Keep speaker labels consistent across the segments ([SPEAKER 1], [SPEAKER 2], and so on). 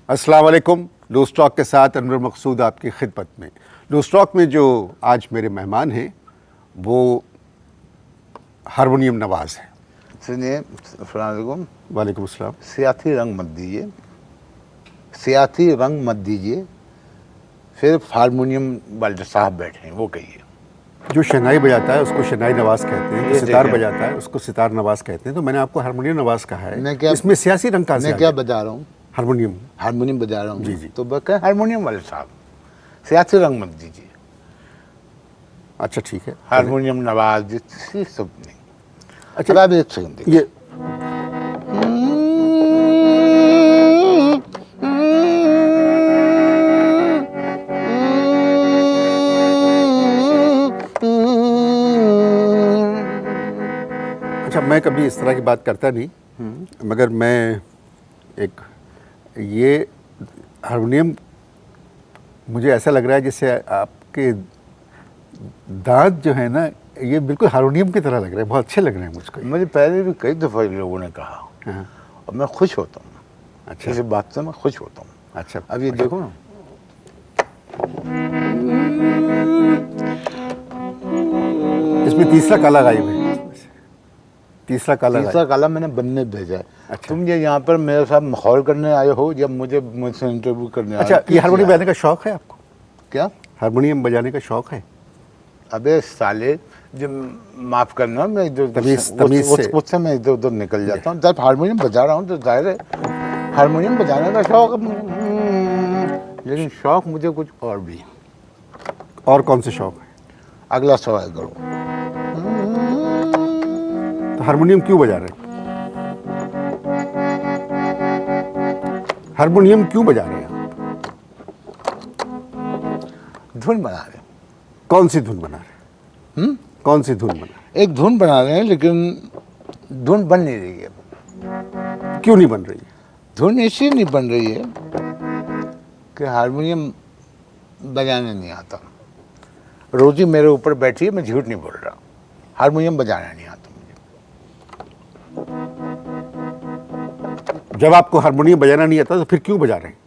[SPEAKER 1] अस्सलाम वालेकुम। Loose talk के साथ अनवर मकसूद आपकी खिदमत में। लूज़ टॉक में जो आज मेरे मेहमान हैं वो हारमोनियम नवाज़ हैं।
[SPEAKER 2] सुनिए, अस्सलाम वालेकुम।
[SPEAKER 1] वालेकुम अस्सलाम।
[SPEAKER 2] सियासी रंग मत दीजिए, सियासी रंग मत दीजिए। सिर्फ हारमोनियम वाले साहब बैठे हैं वो कहिए।
[SPEAKER 1] जो शहनाई बजाता है उसको शहनाई नवाज़ कहते हैं, जो
[SPEAKER 2] ये
[SPEAKER 1] सितार
[SPEAKER 2] देखें।
[SPEAKER 1] बजाता है उसको सितार नवाज़ कहते हैं। तो मैंने आपको हारमोनियम नवाज़ कहा है,
[SPEAKER 2] मैं क्या
[SPEAKER 1] इसमें सियासी रंग कहाँ से
[SPEAKER 2] मैं
[SPEAKER 1] आ
[SPEAKER 2] क्या
[SPEAKER 1] गया?
[SPEAKER 2] बजा रहा हूँ?
[SPEAKER 1] हारमोनियम।
[SPEAKER 2] हारमोनियम बजा रहा हूँ।
[SPEAKER 1] जी, जी।
[SPEAKER 2] तो बस हारमोनियम वाले साहब, सियासी रंग मत दीजिए।
[SPEAKER 1] अच्छा ठीक है।
[SPEAKER 2] हारमोनियम नवाज ये सब नहीं।
[SPEAKER 1] अच्छा,
[SPEAKER 2] अब आप एक सेकंड देखिए।
[SPEAKER 1] ये अच्छा, मैं कभी इस तरह की बात करता नहीं, मगर मैं एक ये हारमोनियम मुझे ऐसा लग रहा है जैसे आपके दांत जो है ना ये बिल्कुल हारमोनियम की तरह लग रहे हैं, बहुत अच्छे लग रहे हैं मुझको।
[SPEAKER 2] मुझे पहले भी कई दफ़ा लोगों ने कहा
[SPEAKER 1] हाँ,
[SPEAKER 2] और मैं खुश होता हूँ।
[SPEAKER 1] अच्छा
[SPEAKER 2] इस बात से मैं खुश होता हूँ।
[SPEAKER 1] अच्छा।
[SPEAKER 2] अब ये देखो ना,
[SPEAKER 1] इसमें तीसरा काला गायब है, तीसरा काला
[SPEAKER 2] तीसरा
[SPEAKER 1] गायब।
[SPEAKER 2] काला मैंने बनने भेजा है।
[SPEAKER 1] अच्छा।
[SPEAKER 2] तुम ये यहाँ पर मेरे साथ माहौल करने आए हो या मुझसे इंटरव्यू करने आए हो?
[SPEAKER 1] अच्छा, ये
[SPEAKER 2] किस
[SPEAKER 1] हारमोनियम
[SPEAKER 2] लिए आए
[SPEAKER 1] बजाने का शौक है आपको?
[SPEAKER 2] हो? क्या?
[SPEAKER 1] हारमोनियम बजाने का शौक है?
[SPEAKER 2] अबे साले, जब माफ करना, मैं इधर
[SPEAKER 1] तमीज से।
[SPEAKER 2] उससे मैं इधर उधर निकल जाता हूँ। जब हारमोनियम बजा रहा हूँ तो जाहिर है हारमोनियम बजाने का शौक है, लेकिन शौक मुझे कुछ और भी है।
[SPEAKER 1] और कौन से शौक है?
[SPEAKER 2] अगला सवाल करो।
[SPEAKER 1] तो हारमोनियम क्यों बजा रहे हैं? हारमोनियम क्यों बजा रहे हैं आप?
[SPEAKER 2] धुन बना रहे हैं।
[SPEAKER 1] कौन सी धुन बना रहे हैं? कौन सी धुन बना रहे हैं?
[SPEAKER 2] एक धुन बना रहे हैं, लेकिन धुन बन नहीं रही है।
[SPEAKER 1] क्यों नहीं बन रही है?
[SPEAKER 2] धुन इसलिए नहीं बन रही है कि हारमोनियम बजाने नहीं आता। रोजी मेरे ऊपर बैठी है, मैं झूठ नहीं बोल रहा। हारमोनियम बजाना नहीं आता मुझे।
[SPEAKER 1] जब आपको हारमोनियम बजाना नहीं आता तो फिर क्यों बजा रहे हैं?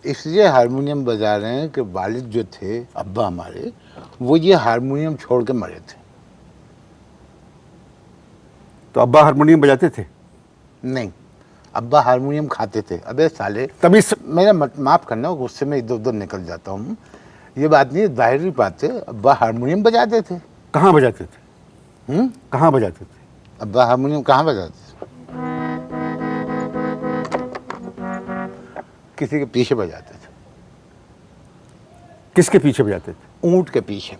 [SPEAKER 2] इसलिए हारमोनियम बजा रहे हैं कि वालिद जो थे, अब्बा हमारे, वो ये हारमोनियम छोड़ के मरे थे।
[SPEAKER 1] तो अब्बा हारमोनियम बजाते थे?
[SPEAKER 2] नहीं, अब्बा हारमोनियम खाते थे। अबे साले,
[SPEAKER 1] तभी
[SPEAKER 2] मेरा माफ करना, गुस्से में इधर उधर निकल जाता हूँ। ये बात नहीं, जाहिर बात है, अब्बा हारमोनियम बजाते थे।
[SPEAKER 1] कहाँ बजाते थे? कहाँ बजाते थे?
[SPEAKER 2] अब्बा हारमोनियम कहाँ बजाते थे? किसी के पीछे बजाते थे।
[SPEAKER 1] किसके पीछे बजाते थे?
[SPEAKER 2] ऊंट के पीछे।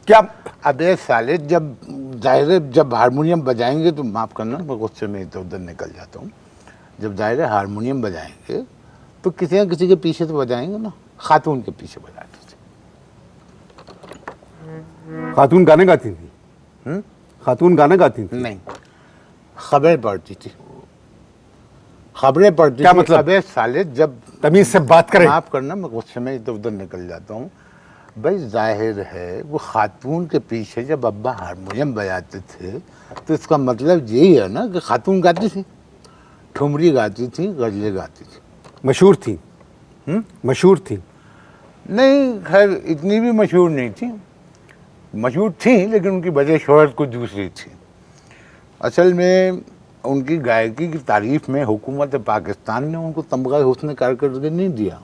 [SPEAKER 1] क्या?
[SPEAKER 2] अबे साले, जब जाहिर है जब हारमोनियम बजाएंगे तो माफ करना, मैं गुस्से में इधर उधर निकल जाता हूँ। जब जाहिर है हारमोनियम बजाएंगे तो किसी न किसी के पीछे तो बजाएंगे ना। खातून के पीछे बजाते थे।
[SPEAKER 1] खातून गाने गाती थी? खातून गाना गाती थी?
[SPEAKER 2] नहीं, खबरें पढ़ती थी। खबरें पढ़ती
[SPEAKER 1] क्या
[SPEAKER 2] थी।
[SPEAKER 1] मतलब?
[SPEAKER 2] अबे साले, जब
[SPEAKER 1] तमीज से बात करें।
[SPEAKER 2] माफ करना, मैं गुस्से में इधर उधर निकल जाता हूँ। भाई जाहिर है वो खातून के पीछे जब अब्बा हारमोनियम बजाते थे तो इसका मतलब यही है ना कि खातून गाती थी, ठुमरी गाती थी, गजलें गाती थी।
[SPEAKER 1] मशहूर थी? मशहूर थी?
[SPEAKER 2] नहीं, खैर इतनी भी मशहूर नहीं थी। मशहूर थी लेकिन उनकी वजह शोहरत कुछ दूसरी थी। असल में उनकी गायकी की तारीफ में हुकूमत पाकिस्तान ने उनको तमगा हुस्न कारकर्दगी नहीं दिया,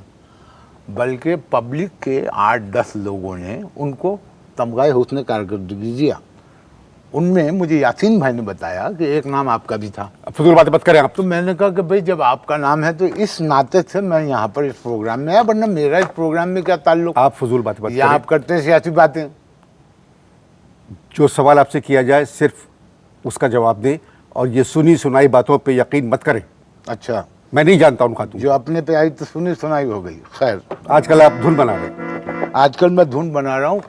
[SPEAKER 2] बल्कि पब्लिक के 8-10 लोगों ने उनको तमगा हुस्न कारकर्दगी दिया। उनमें मुझे यासीन भाई ने बताया कि एक नाम आपका भी था।
[SPEAKER 1] अब फजूल बातें मत करें आप।
[SPEAKER 2] तो मैंने कहा कि भाई जब आपका नाम है तो इस नाते से मैं यहाँ पर इस प्रोग्राम में आया, वरना मेरा इस प्रोग्राम में क्या ताल्लुक।
[SPEAKER 1] आप फजूल बातें मत
[SPEAKER 2] या
[SPEAKER 1] करें।
[SPEAKER 2] आप करते हैं सियासी बातें।
[SPEAKER 1] जो सवाल आपसे किया जाए सिर्फ उसका जवाब दें और ये सुनी सुनाई बातों पे यकीन मत करें।
[SPEAKER 2] अच्छा,
[SPEAKER 1] मैं नहीं जानता उन खातून
[SPEAKER 2] जो अपने पे आई तो सुनी सुनाई हो गई। खैर,
[SPEAKER 1] आजकल आप धुन बना रहे हैं।
[SPEAKER 2] आजकल मैं धुन बना रहा हूँ,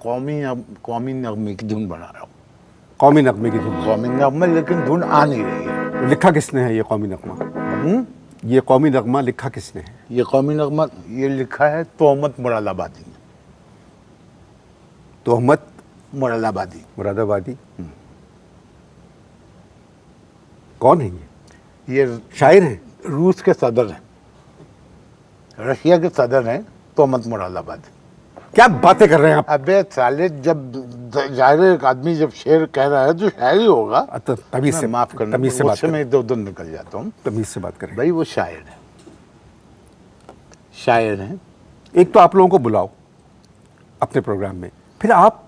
[SPEAKER 2] कौमी नगमे की धुन बना रहा हूँ।
[SPEAKER 1] कौमी नगमे की धुन?
[SPEAKER 2] कौमी नगमे, लेकिन धुन आ नहीं रही है।
[SPEAKER 1] लिखा किसने है ये कौमी नगमा? ये कौमी नगमा लिखा किसने है?
[SPEAKER 2] ये कौमी नगमा ये लिखा है तोहमत मुरादाबादी ने।
[SPEAKER 1] तोहमत
[SPEAKER 2] मुरादाबादी।
[SPEAKER 1] मुरादाबादी? कौन है ये?
[SPEAKER 2] ये
[SPEAKER 1] शायर है?
[SPEAKER 2] रूस के सदर हैं। रशिया के सदर हैं तोहमत मुरादाबाद।
[SPEAKER 1] क्या बातें कर रहे हैं आप?
[SPEAKER 2] अबे साले, जब जाहिर है एक आदमी जब शेर कह रहा है तो शायर ही होगा।
[SPEAKER 1] तो तमीज से
[SPEAKER 2] माफ करना,
[SPEAKER 1] तमीज से बात
[SPEAKER 2] उससे मैं
[SPEAKER 1] करें,
[SPEAKER 2] इधर उधर निकल जाता हूँ।
[SPEAKER 1] तमीज से बात करें।
[SPEAKER 2] भाई वो शायर है, शायर हैं।
[SPEAKER 1] एक तो आप लोगों को बुलाओ अपने प्रोग्राम में, फिर आप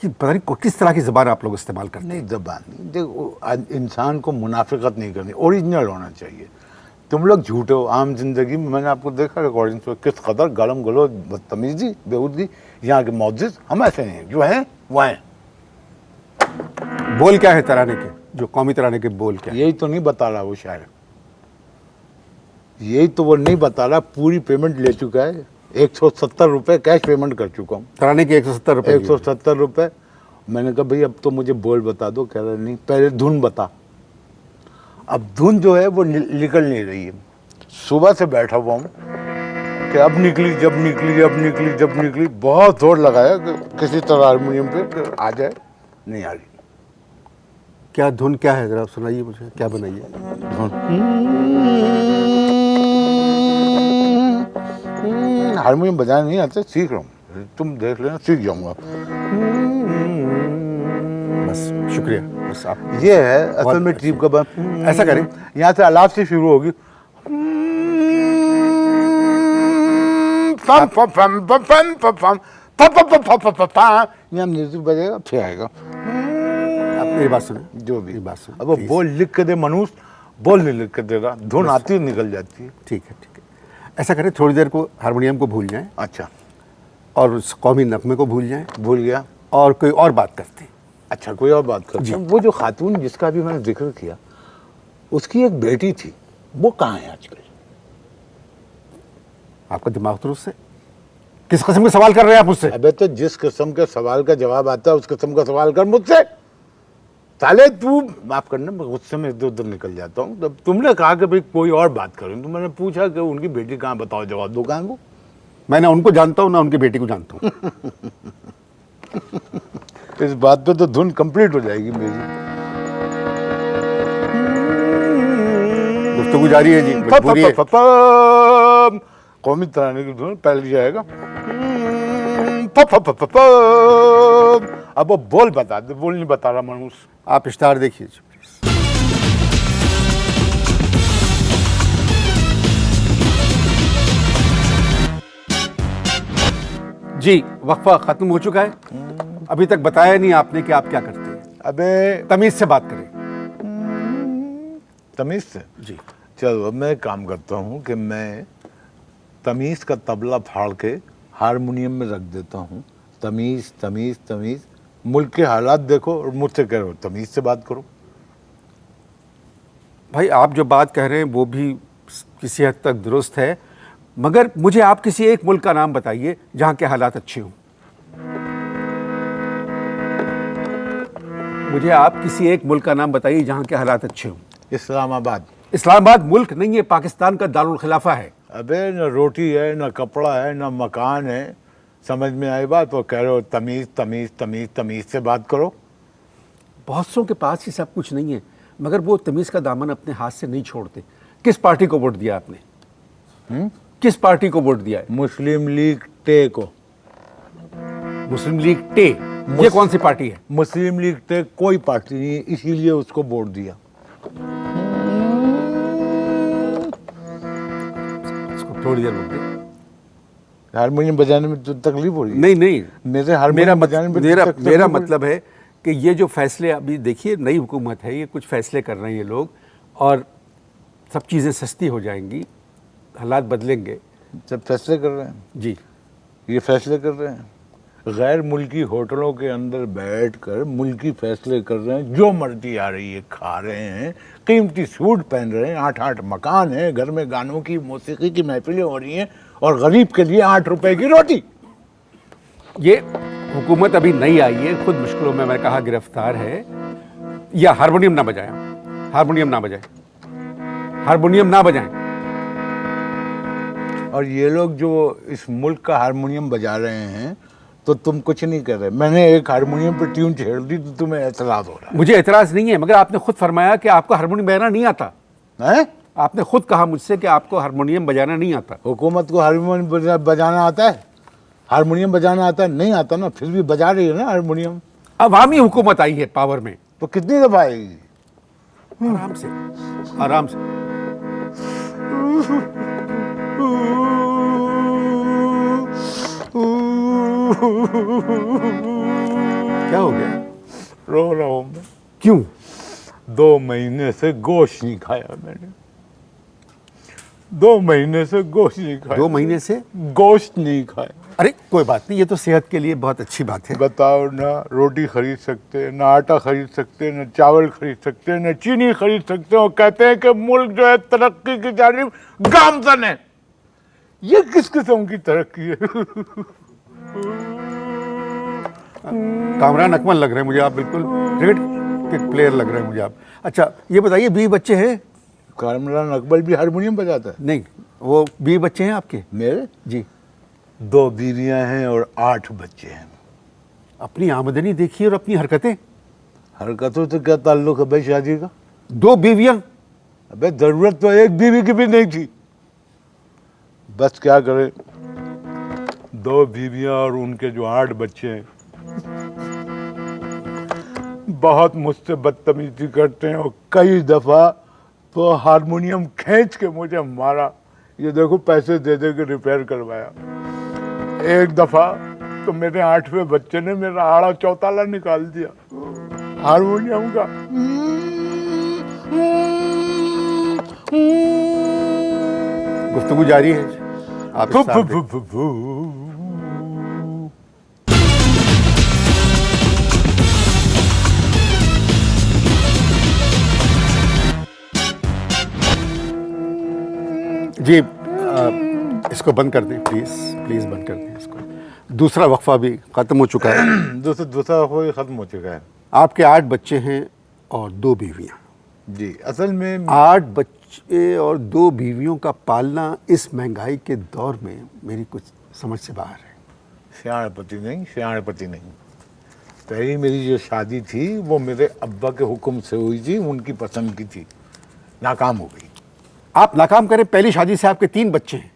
[SPEAKER 1] कि पता नहीं किस तरह की ज़बान आप लोग इस्तेमाल करते हैं।
[SPEAKER 2] नहीं, जबान नहीं, देखो इंसान को मुनाफिकत नहीं करनी, ओरिजिनल होना चाहिए। तुम लोग झूठे हो। आम जिंदगी में मैंने आपको देखा रिकॉर्डिंग पे किस कदर गलम गलोच, बदतमीजी, बेहूदगी। यहाँ के मौजिज हम ऐसे हैं, जो हैं वो हैं।
[SPEAKER 1] बोल क्या है तराने के, जो कौमी तराने के बोल क्या है?
[SPEAKER 2] यही तो नहीं बता रहा वो शायर, यही तो वो नहीं बता रहा। पूरी पेमेंट ले चुका है, 170 रुपये कैश पेमेंट कर चुका हूँ।
[SPEAKER 1] तराने के 170 रुपये।
[SPEAKER 2] 170 रुपये। मैंने कहा भाई अब तो मुझे बोल बता दो। कह रहा नहीं, पहले धुन बता। अब धुन जो है वो निकल नहीं रही है। सुबह से बैठा हुआ हूँ कि अब निकली, जब निकली, अब निकली, जब निकली। बहुत जोर लगाया कि किसी तरह हारमोनियम पे कि आ जाए, नहीं आ रही।
[SPEAKER 1] क्या धुन क्या है, जरा सुनाइए मुझे, क्या बनाइए?
[SPEAKER 2] हारमोनियम बजाना नहीं आता, सीख रहा हूँ। तुम देख लेना, सीख जाऊंगा।
[SPEAKER 1] बस शुक्रिया, बस आप
[SPEAKER 2] ये है असल में ट्रिप का।
[SPEAKER 1] ऐसा करें,
[SPEAKER 2] यहाँ से अलाप से शुरू होगी। पम पम पम पम पम पम पम पम पम पम पम, यहाँ म्यूजिक बजेगा, फिर आएगा।
[SPEAKER 1] आप मेरी बात सुने,
[SPEAKER 2] जो भी
[SPEAKER 1] मेरी बात सुने।
[SPEAKER 2] अब वो
[SPEAKER 1] please।
[SPEAKER 2] बोल लिख के दे मनुष्य, बोल नहीं लिख के दे रहा। धुन आती है, निकल जाती है।
[SPEAKER 1] ठीक है, ठीक है। ऐसा करें, थोड़ी देर को हारमोनियम को भूल जाएं
[SPEAKER 2] अच्छा,
[SPEAKER 1] और उस कौमी नगमे को भूल जाएं
[SPEAKER 2] भूल गया।
[SPEAKER 1] और कोई और बात करते हैं।
[SPEAKER 2] अच्छा, कोई और बात करते हैं। वो जो खातून जिसका भी मैंने जिक्र किया, उसकी एक बेटी थी, वो कहाँ है आजकल?
[SPEAKER 1] आपका दिमाग दुरुस्त है? किस किस्म के सवाल कर रहे हैं आप मुझसे?
[SPEAKER 2] अबे तो जिस किस्म के सवाल का जवाब आता है उस किस्म का सवाल कर मुझसे। साले तू, माफ करना, मैं गुस्से में इधर उधर निकल जाता हूँ। तब तुमने कहा कि भाई कोई और बात करूँ, तो मैंने पूछा कि उनकी बेटी कहाँ, बताओ, जवाब दो, कहाँ है वो?
[SPEAKER 1] मैं ना उनको जानता हूँ ना उनकी बेटी को जानता हूँ।
[SPEAKER 2] इस बात पे तो धुन कंप्लीट हो जाएगी मेरी।
[SPEAKER 1] गुफ्तगू जारी है जी, मजबूरी है।
[SPEAKER 2] कौमी तराने की धुन पहले जाएगा। अब वो बोल बता दे, बोल नहीं बता रहा मनुष्य।
[SPEAKER 1] आप इश्तार देखिए जी, प्लीज। जी, वक्फा खत्म हो चुका है। अभी तक बताया नहीं आपने कि आप क्या करते हैं।
[SPEAKER 2] अबे
[SPEAKER 1] तमीज से बात करें।
[SPEAKER 2] तमीज से?
[SPEAKER 1] जी।
[SPEAKER 2] चलो, अब मैं काम करता हूँ कि मैं तमीज का तबला फाड़ के हारमोनियम में रख देता हूँ। तमीज तमीज तमीज, मुल्क के हालात देखो और मुझसे कह रहे हो तमीज से बात करो।
[SPEAKER 1] भाई, आप जो बात कह रहे हैं वो भी किसी हद तक दुरुस्त है, मगर मुझे आप किसी एक मुल्क का नाम बताइए जहां के हालात अच्छे हों। मुझे आप किसी एक मुल्क का नाम बताइए जहां के हालात अच्छे हों।
[SPEAKER 2] इस्लामाबाद।
[SPEAKER 1] इस्लामाबाद मुल्क नहीं है, पाकिस्तान का दारुल खिलाफा है।
[SPEAKER 2] अबे न रोटी है, न कपड़ा है, न मकान है। समझ में आई बात? तो कह रहे हो तमीज तमीज तमीज, तमीज से बात करो।
[SPEAKER 1] बहुत सौ के पास ही सब कुछ नहीं है, मगर वो तमीज़ का दामन अपने हाथ से नहीं छोड़ते। किस पार्टी को वोट दिया आपने? किस पार्टी को वोट दिया है?
[SPEAKER 2] मुस्लिम लीग टे को।
[SPEAKER 1] मुस्लिम लीग टे, ये कौन सी पार्टी है?
[SPEAKER 2] मुस्लिम लीग टे कोई पार्टी नहीं है, इसीलिए उसको वोट दिया।
[SPEAKER 1] इसको थोड़ी देर रुक दे।
[SPEAKER 2] हारमोनियम बजाने में तो तकलीफ हो रही है?
[SPEAKER 1] नहीं नहीं,
[SPEAKER 2] मेरे हारमोनियम बजाने में
[SPEAKER 1] मेरा
[SPEAKER 2] तकलीफ
[SPEAKER 1] मेरा
[SPEAKER 2] हो रही है।
[SPEAKER 1] मतलब है कि ये जो फैसले, अभी देखिए नई हुकूमत है, ये कुछ फैसले कर रहे हैं ये लोग, और सब चीज़ें सस्ती हो जाएंगी, हालात बदलेंगे।
[SPEAKER 2] जब फैसले कर रहे हैं,
[SPEAKER 1] जी,
[SPEAKER 2] ये फैसले कर रहे हैं, गैर मुल्की होटलों के अंदर बैठकर मुल्की फैसले कर रहे हैं। जो मर्जी आ रही है खा रहे हैं, कीमती सूट पहन रहे हैं, 8-8 मकान है, घर में गानों की, मौसीकी की महफिलें हो रही हैं, और गरीब के लिए 8 रुपए की रोटी।
[SPEAKER 1] ये हुकूमत अभी नई आई है, खुद मुश्किलों में, मैंने कहा, गिरफ्तार है। या हारमोनियम ना बजाएं, हारमोनियम ना बजाएं, हारमोनियम ना बजाएं।
[SPEAKER 2] और ये लोग जो इस मुल्क का हारमोनियम बजा रहे हैं, तो तुम कुछ नहीं कर रहे। मैंने एक हारमोनियम पे ट्यून छेड़ दी तो तुम्हें एतराज हो रहा
[SPEAKER 1] मुझे एतराज़ नहीं है, मगर आपने खुद फरमाया कि आपको हारमोनियम बजाना नहीं आता।
[SPEAKER 2] है?
[SPEAKER 1] आपने खुद कहा मुझसे कि आपको हारमोनियम बजाना नहीं आता।
[SPEAKER 2] हुकूमत को हारमोनियम बजाना आता है? हारमोनियम बजाना आता है? नहीं आता ना, फिर भी बजा रही है ना हारमोनियम।
[SPEAKER 1] अवामी हुकूमत आई है पावर में।
[SPEAKER 2] तो कितनी दफा आएगी?
[SPEAKER 1] आराम से, आराम से। क्या हो गया?
[SPEAKER 2] रो रहा हूं मैं।
[SPEAKER 1] क्यों?
[SPEAKER 2] 2 महीने से गोश्त नहीं खाया मैंने। 2 महीने से गोश्त नहीं खाया।
[SPEAKER 1] 2 महीने से
[SPEAKER 2] गोश्त नहीं खाया।
[SPEAKER 1] अरे कोई बात नहीं, ये तो सेहत के लिए बहुत अच्छी बात है।
[SPEAKER 2] बताओ ना, रोटी खरीद सकते हैं, ना आटा खरीद सकते हैं, ना चावल खरीद सकते हैं, ना चीनी खरीद सकते हैं, और कहते हैं कि मुल्क जो है तरक्की की जानिब गामजन है। ये किस किस्म की तरक्की है?
[SPEAKER 1] कामरान अकमल लग रहे हैं मुझे आप, बिल्कुल क्रिकेट के प्लेयर लग रहे हैं मुझे आप। अच्छा ये बताइए, 20 बच्चे हैं?
[SPEAKER 2] कामरान अकबर भी हारमोनियम बजाता है?
[SPEAKER 1] नहीं, वो 20 बच्चे हैं आपके?
[SPEAKER 2] मेरे
[SPEAKER 1] जी।
[SPEAKER 2] 2 बीवियां हैं और 8 बच्चे हैं।
[SPEAKER 1] अपनी आमदनी देखिए और अपनी हरकतें।
[SPEAKER 2] हरकतों से क्या ताल्लुक है भाई शादी का?
[SPEAKER 1] 2 बीवियां।
[SPEAKER 2] अबे जरूरत तो एक बीवी की भी नहीं थी। बस क्या करे, 2 बीवियां और उनके जो 8 बच्चे हैं बहुत मुझसे बदतमीजी करते हैं, और कई दफा तो हारमोनियम खींच के मुझे मारा। ये देखो पैसे दे दे के रिपेयर करवाया। एक दफा तो मेरे 8वें बच्चे ने मेरा आड़ा चौताला निकाल दिया हारमोनियम का।
[SPEAKER 1] गुफ्तगू जारी है आप इस साथ देख। जी इसको बंद कर दें प्लीज़, प्लीज़ बंद कर दें इसको। दूसरा वक्फा भी ख़त्म हो चुका है।
[SPEAKER 2] दूसरा वक्फा ख़त्म हो चुका है।
[SPEAKER 1] आपके 8 बच्चे हैं और 2 बीवियां।
[SPEAKER 2] जी, असल में
[SPEAKER 1] 8 बच्चे और 2 बीवियों का पालना इस महंगाई के दौर में मेरी कुछ समझ से बाहर है।
[SPEAKER 2] सियाणपति नहीं। पहली मेरी जो शादी थी वो मेरे अब्बा के हुक्म से हुई थी, उनकी पसंद की थी, नाकाम हो गई।
[SPEAKER 1] आप नाकाम करें, पहली शादी से आपके 3 बच्चे हैं।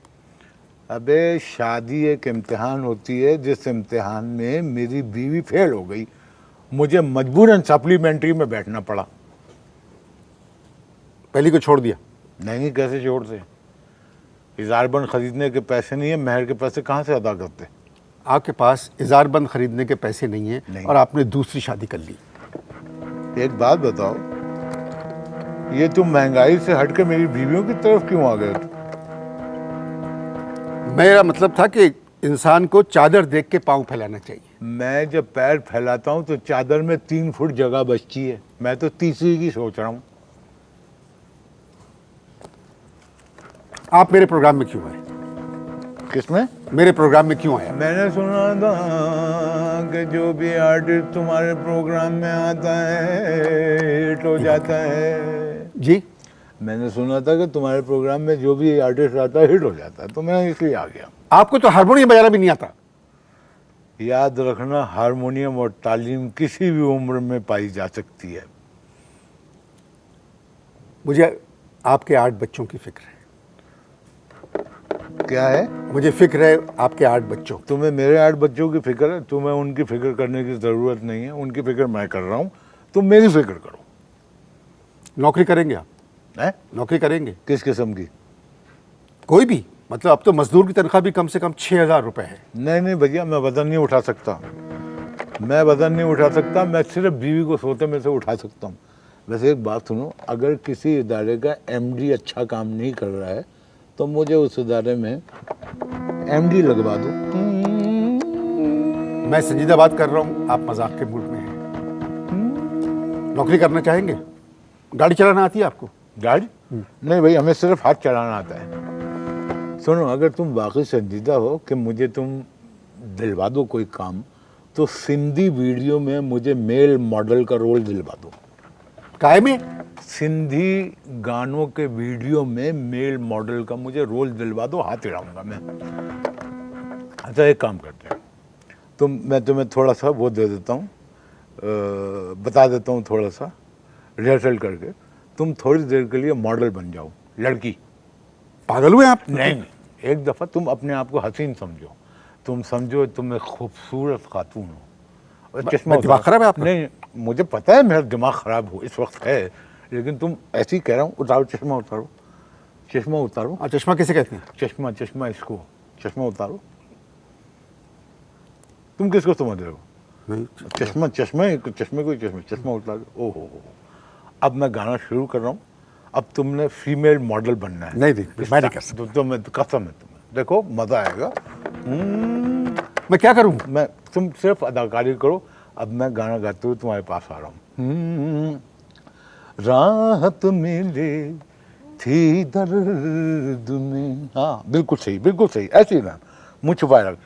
[SPEAKER 2] अबे शादी एक इम्तिहान होती है, जिस इम्तिहान में मेरी बीवी फेल हो गई, मुझे मजबूरन सप्लीमेंट्री में बैठना पड़ा।
[SPEAKER 1] पहली को छोड़ दिया?
[SPEAKER 2] नहीं, कैसे छोड़ दे? इजारबंद खरीदने के पैसे नहीं है, महर के पैसे कहाँ से अदा करते?
[SPEAKER 1] आपके पास इजारबंद खरीदने के पैसे नहीं हैं
[SPEAKER 2] नहीं।
[SPEAKER 1] और आपने दूसरी शादी कर ली।
[SPEAKER 2] एक बात बताओ, ये तुम महंगाई से हटके मेरी बीवियों की तरफ क्यों आ गए?
[SPEAKER 1] मेरा मतलब था कि इंसान को चादर देख के पांव फैलाना चाहिए।
[SPEAKER 2] मैं जब पैर फैलाता हूं तो चादर में 3 फुट जगह बचती है। मैं तो तीसरी की सोच रहा हूं।
[SPEAKER 1] आप मेरे प्रोग्राम में क्यों आए?
[SPEAKER 2] किसमें?
[SPEAKER 1] मेरे प्रोग्राम में क्यों आया?
[SPEAKER 2] मैंने सुना था कि जो भी आर्टिस्ट तुम्हारे प्रोग्राम में आता है हिट हो जाता है।
[SPEAKER 1] जी,
[SPEAKER 2] मैंने सुना था कि तुम्हारे प्रोग्राम में जो भी आर्टिस्ट आता है हिट हो जाता है, तो मैं इसलिए आ गया।
[SPEAKER 1] आपको तो हारमोनियम बजाना भी नहीं आता।
[SPEAKER 2] याद रखना, हारमोनियम और तालीम किसी भी उम्र में पाई जा सकती है।
[SPEAKER 1] मुझे आपके 8 बच्चों की फिक्र है।
[SPEAKER 2] क्या है?
[SPEAKER 1] मुझे फिक्र है आपके 8 बच्चों।
[SPEAKER 2] तुम्हें मेरे 8 बच्चों की फिक्र है? तुम्हें उनकी फिक्र करने की ज़रूरत नहीं है, उनकी फिक्र मैं कर रहा हूँ, तुम मेरी फिक्र करो।
[SPEAKER 1] नौकरी करेंगे आप?
[SPEAKER 2] है?
[SPEAKER 1] नौकरी करेंगे?
[SPEAKER 2] किस किस्म की?
[SPEAKER 1] कोई भी, मतलब अब तो मजदूर की तनख्वाह भी कम से कम 6,000 रुपए है।
[SPEAKER 2] नहीं भैया, मैं वजन नहीं उठा सकता। मैं सिर्फ बीवी को सोते में से उठा सकता हूँ। वैसे एक बात सुनो, अगर किसी इदारे का एमडी अच्छा काम नहीं कर रहा है तो मुझे उस इदारे में एमडी लगवा दो।
[SPEAKER 1] मैं संजीदा बात कर रहा हूँ, आप मजाक के मूड में हैं। नौकरी करना चाहेंगे? गाड़ी चलाना आती है आपको?
[SPEAKER 2] गाड़ी? नहीं भाई, हमें सिर्फ हाथ चलाना आता है। सुनो, अगर तुम वाकई संजीदा हो कि मुझे तुम दिलवा दो कोई काम, तो सिंधी वीडियो में मुझे मेल मॉडल का रोल दिलवा दो।
[SPEAKER 1] काय में?
[SPEAKER 2] सिंधी गानों के वीडियो में मेल मॉडल का मुझे रोल दिलवा दो, हाथ हिलाऊंगा मैं। अच्छा एक काम करते हैं, मैं तुम्हें थोड़ा सा वो दे देता हूँ, बता देता हूँ, थोड़ा सा रिहर्सल करके तुम थोड़ी देर के लिए मॉडल बन जाओ। लड़की।
[SPEAKER 1] पागल हुए आप?
[SPEAKER 2] नहीं, एक दफ़ा तुम अपने आप को हसीन समझो, तुम समझो तुम एक खूबसूरत खातून हो और चश्मा
[SPEAKER 1] दिमाग
[SPEAKER 2] उतारो।
[SPEAKER 1] खराब है आपका?
[SPEAKER 2] नहीं, मुझे पता है मेरा दिमाग खराब हो इस वक्त है, लेकिन तुम ऐसे ही कह रहा हूँ, उतारो चश्मा, उतारो चश्मा, उतारो
[SPEAKER 1] चश्मा किसे कहते हैं?
[SPEAKER 2] चश्मा, चश्मा इसको, चश्मा उतारो। तुम किसको समझ रहे हो?
[SPEAKER 1] नहीं,
[SPEAKER 2] चश्मा, चश्मे चश्मे को, चश्मा, चश्मा उतारो। ओहो, अब मैं गाना शुरू कर रहा हूँ, अब तुमने फीमेल मॉडल बनना है।
[SPEAKER 1] नहीं, मैं नहीं कर सकता।
[SPEAKER 2] तो मैं कसम है तुम्हें, देखो मजा आएगा।
[SPEAKER 1] मैं क्या करूं?
[SPEAKER 2] मैं, तुम सिर्फ अदाकारी करो, अब मैं गाना गाते हुए तुम्हारे पास आ रहा हूँ। राहत मिले थी दर्द में, हाँ बिल्कुल सही, बिल्कुल सही, ऐसे ही ना, मुँह छुपाए रख।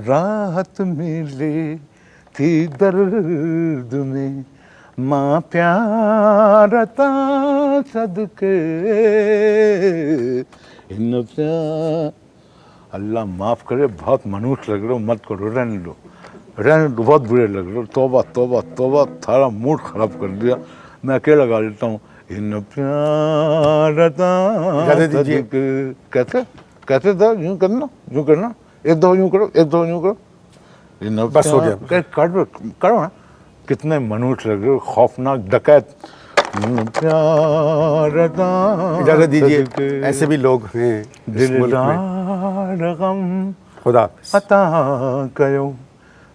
[SPEAKER 2] राहत मिले थी दर्द में, माँ प्यारता सदके इन प्यार। अल्लाह माफ़ करे, बहुत मनुष्य लग रहे हो, मत करो, रहने दो, रहने दो, बहुत बुरे लग रहे हो। तौबा तौबा तौबा, थारा मूड खराब कर दिया। मैं अकेला गा लेता हूँ, इन प्यारता
[SPEAKER 1] दीजिए।
[SPEAKER 2] सदके। कैसे कैसे था? यूँ करना, यूँ करना, एक दो यूँ करो, एक दो यूँ करो। इन
[SPEAKER 1] बस हो गया।
[SPEAKER 2] करो करो ना। कितने मनुष्य लग रहे हो, खौफनाक डकैत। प्यारता
[SPEAKER 1] इजाजत दीजिए,
[SPEAKER 2] सदके,
[SPEAKER 1] ऐसे भी लोग हैं इस मुल्क में।
[SPEAKER 2] दिलदार गम
[SPEAKER 1] खुदा हाफिज।
[SPEAKER 2] अता कयो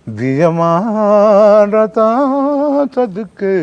[SPEAKER 2] बीमारता सदके।